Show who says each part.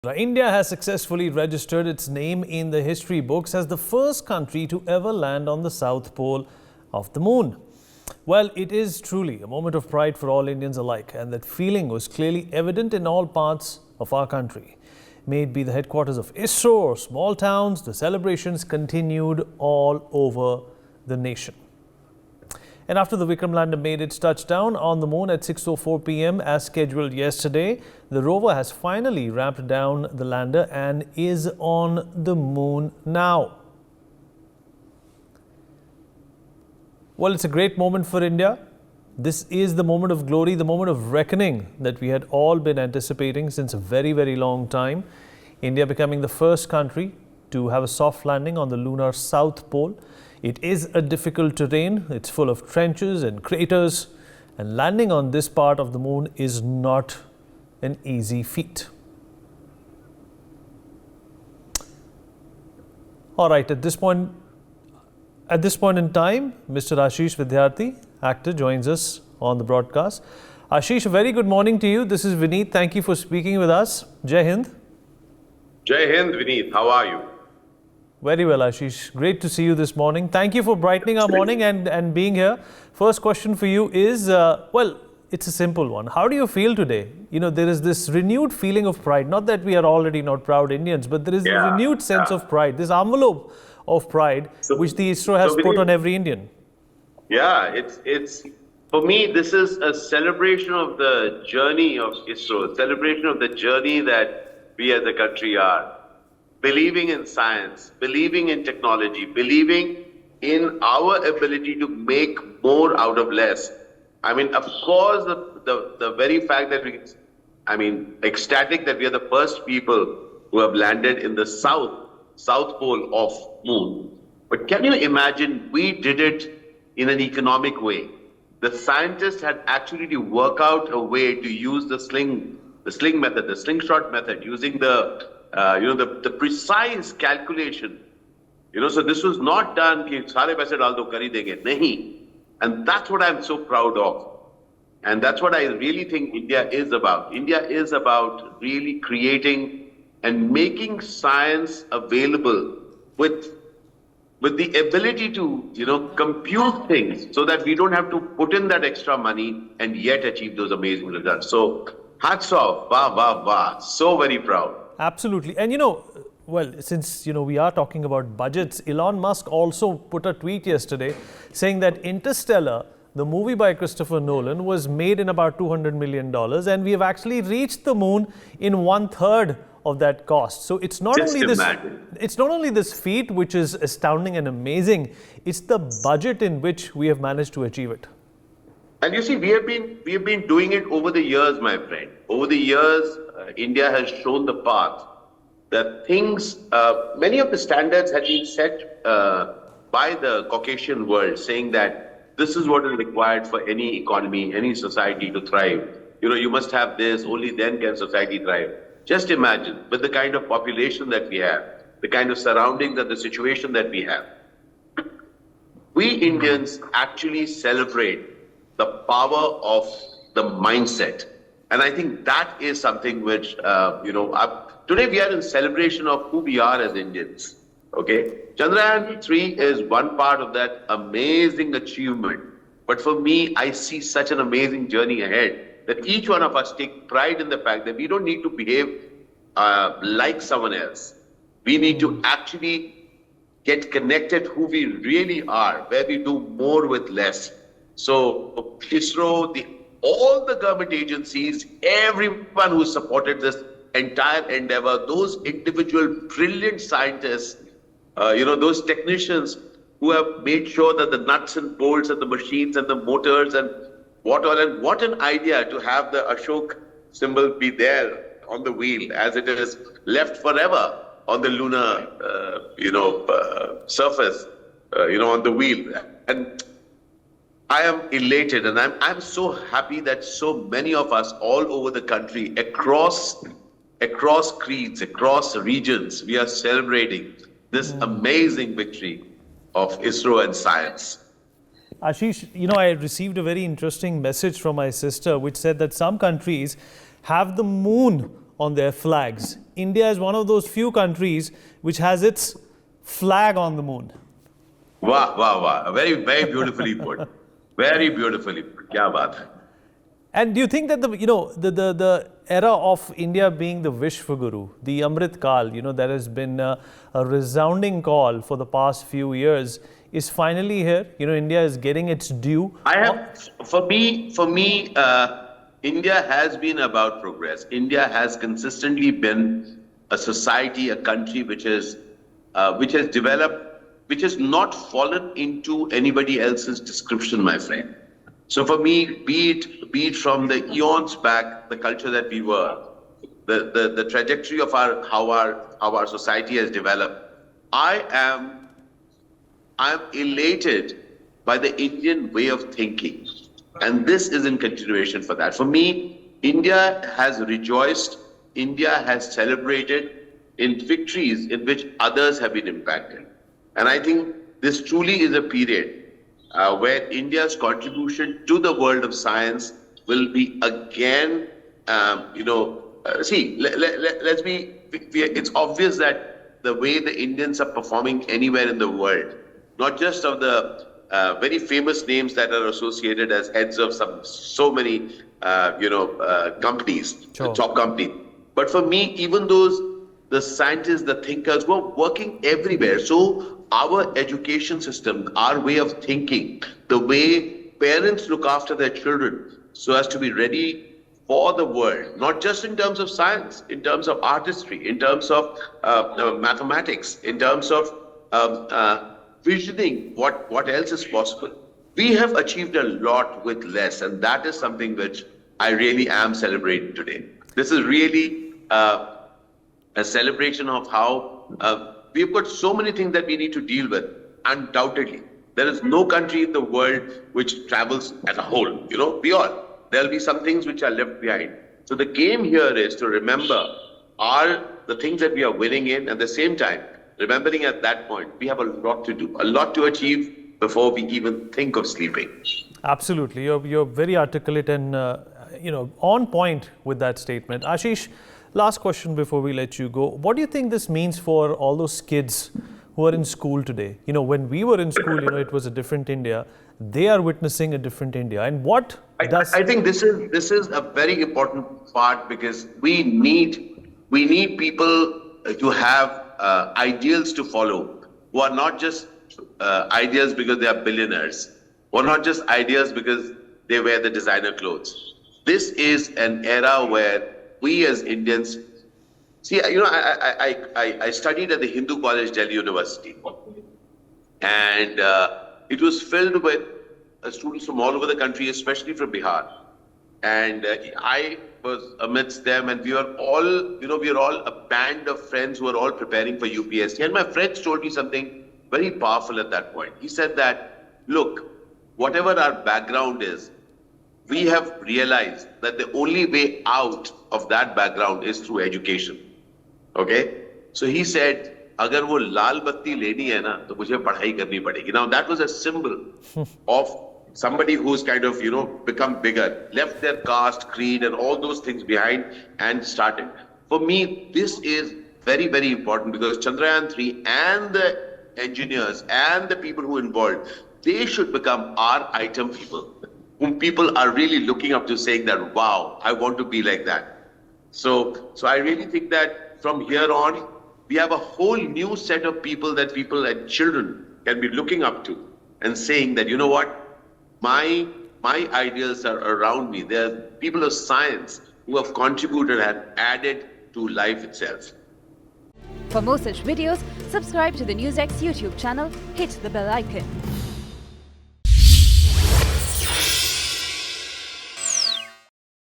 Speaker 1: India has successfully registered its name in the history books as the first country to ever land on the south pole of the moon. Well, it is truly a moment of pride for all Indians alike, and that feeling was clearly evident in all parts of our country. May it be the headquarters of ISRO or small towns, the celebrations continued all over the nation. And after the Vikram lander made its touchdown on the moon at 6:04 p.m. as scheduled yesterday, the rover has finally ramped down the lander and is on the moon now. Well, it's a great moment for India. This is the moment of glory, the moment of reckoning that we had all been anticipating since a very, very long time. India becoming the first country to have a soft landing on the lunar south pole. It is a difficult terrain. It's full of trenches and craters, and landing on this part of the moon is not an easy feat. All right, at this point in time, Mr. Ashish Vidyarthi, actor, joins us on the broadcast. Ashish, a very good morning to you. This is Vineet. Thank you for speaking with us. Jai Hind.
Speaker 2: Jai Hind, Vineet. How are you?
Speaker 1: Very well, Ashish. Great to see you this morning. Thank you for brightening our morning and being here. First question for you is, well, it's a simple one. How do you feel today? You know, there is this renewed feeling of pride. Not that we are already not proud Indians, but there is a renewed sense of pride, this envelope of pride, which the ISRO has put on every Indian.
Speaker 2: Yeah, it's for me, this is a celebration of the journey of ISRO, a celebration of the journey that we as a country are. Believing in science, believing in technology, believing in our ability to make more out of less. I mean, of course, the very fact that ecstatic that we are the first people who have landed in the south pole of moon. But can you imagine, we did it in an economic way. The scientists had actually to work out a way to use the sling method, the slingshot method, using the precise calculation. So this was not done ki sare paise dal do kar hi denge. Nahi. And that's what I'm so proud of. And that's what I really think India is about. India is about really creating and making science available with the ability to, compute things so that we don't have to put in that extra money and yet achieve those amazing results. So hats off, wah, wah, wah. So very proud.
Speaker 1: Absolutely. And well, since we are talking about budgets, Elon Musk also put a tweet yesterday saying that Interstellar, the movie by Christopher Nolan, was made in about $200 million, and we have actually reached the moon in 1/3 of that cost. So it's not only this feat which is astounding and amazing, it's the budget in which we have managed to achieve it.
Speaker 2: And you see, we have been doing it over the years, my friend. Over the years, India has shown the path that many of the standards had been set by the Caucasian world, saying that this is what is required for any economy, any society to thrive. You must have this, only then can society thrive. Just imagine, with the kind of population that we have, the kind of surroundings and the situation that we have, we Indians actually celebrate the power of the mindset. And I think that is something which, today we are in celebration of who we are as Indians. Okay? Chandrayaan 3 is one part of that amazing achievement. But for me, I see such an amazing journey ahead that each one of us take pride in the fact that we don't need to behave like someone else. We need to actually get connected who we really are, where we do more with less. So ISRO, all the government agencies, everyone who supported this entire endeavor, those individual brilliant scientists, those technicians who have made sure that the nuts and bolts and the machines and the motors and what an idea to have the Ashok symbol be there on the wheel as it is left forever on the lunar, surface, on the wheel. And I am elated, and I'm so happy that so many of us all over the country, across creeds, across regions, we are celebrating this amazing victory of ISRO and science.
Speaker 1: Ashish, I received a very interesting message from my sister which said that some countries have the moon on their flags. India is one of those few countries which has its flag on the moon.
Speaker 2: Wow, wow, wow. Very, very beautifully put. Very beautifully put. Kya baat hai.
Speaker 1: And do you think that the era of India being the Vishwaguru, the Amrit Kal, that has been a resounding call for the past few years, is finally here? India is getting its due.
Speaker 2: For me, India has been about progress. India has consistently been a society, a country which has developed, which has not fallen into anybody else's description, my friend. So for me, be it from the eons back, the culture that we were, the trajectory of how our society has developed, I am elated by the Indian way of thinking. And this is in continuation for that. For me, India has rejoiced, India has celebrated in victories in which others have been impacted. And I think this truly is a period where India's contribution to the world of science will be again, it's obvious that the way the Indians are performing anywhere in the world, not just of the very famous names that are associated as heads of so many, companies,
Speaker 1: Sure.
Speaker 2: top companies. But for me, even the scientists, the thinkers were working everywhere. So our education system, our way of thinking, the way parents look after their children so as to be ready for the world, not just in terms of science, in terms of artistry, in terms of mathematics, in terms of visioning what else is possible. We have achieved a lot with less, and that is something which I really am celebrating today. This is really a celebration of how we've got so many things that we need to deal with. Undoubtedly, there is no country in the world which travels as a whole. There'll be some things which are left behind. So the game here is to remember the things that we are winning in, at the same time, remembering at that point, we have a lot to do, a lot to achieve before we even think of sleeping.
Speaker 1: Absolutely. You're very articulate and, on point with that statement. Ashish, last question before we let you go. What do you think this means for all those kids who are in school today? When we were in school, it was a different India. They are witnessing a different India. And
Speaker 2: I think this is a very important part, because we need people to have ideals to follow, who are not just ideas because they are billionaires, or not just ideas because they wear the designer clothes. This is an era where we as Indians, I studied at the Hindu College, Delhi University, and it was filled with students from all over the country, especially from Bihar. And I was amidst them, and we were all a band of friends who were all preparing for UPSC. And my friends told me something very powerful at that point. He said that, look, whatever our background is, we have realized that the only way out of that background is through education. Okay? So he said, agar wo lal batti leni hai na, to mujhe padhai karni padegi. Now that was a symbol of somebody who's kind of, become bigger, left their caste, creed, and all those things behind and started. For me, this is very, very important, because Chandrayaan 3 and the engineers and the people who involved, they should become our item people, whom people are really looking up to, saying that, wow, I want to be like that. So I really think that from here on, we have a whole new set of people that people and children can be looking up to and saying that, you know what, my ideals are around me. There are people of science who have contributed and added to life itself.
Speaker 3: For more such videos, subscribe to the NewsX YouTube channel, hit the bell icon.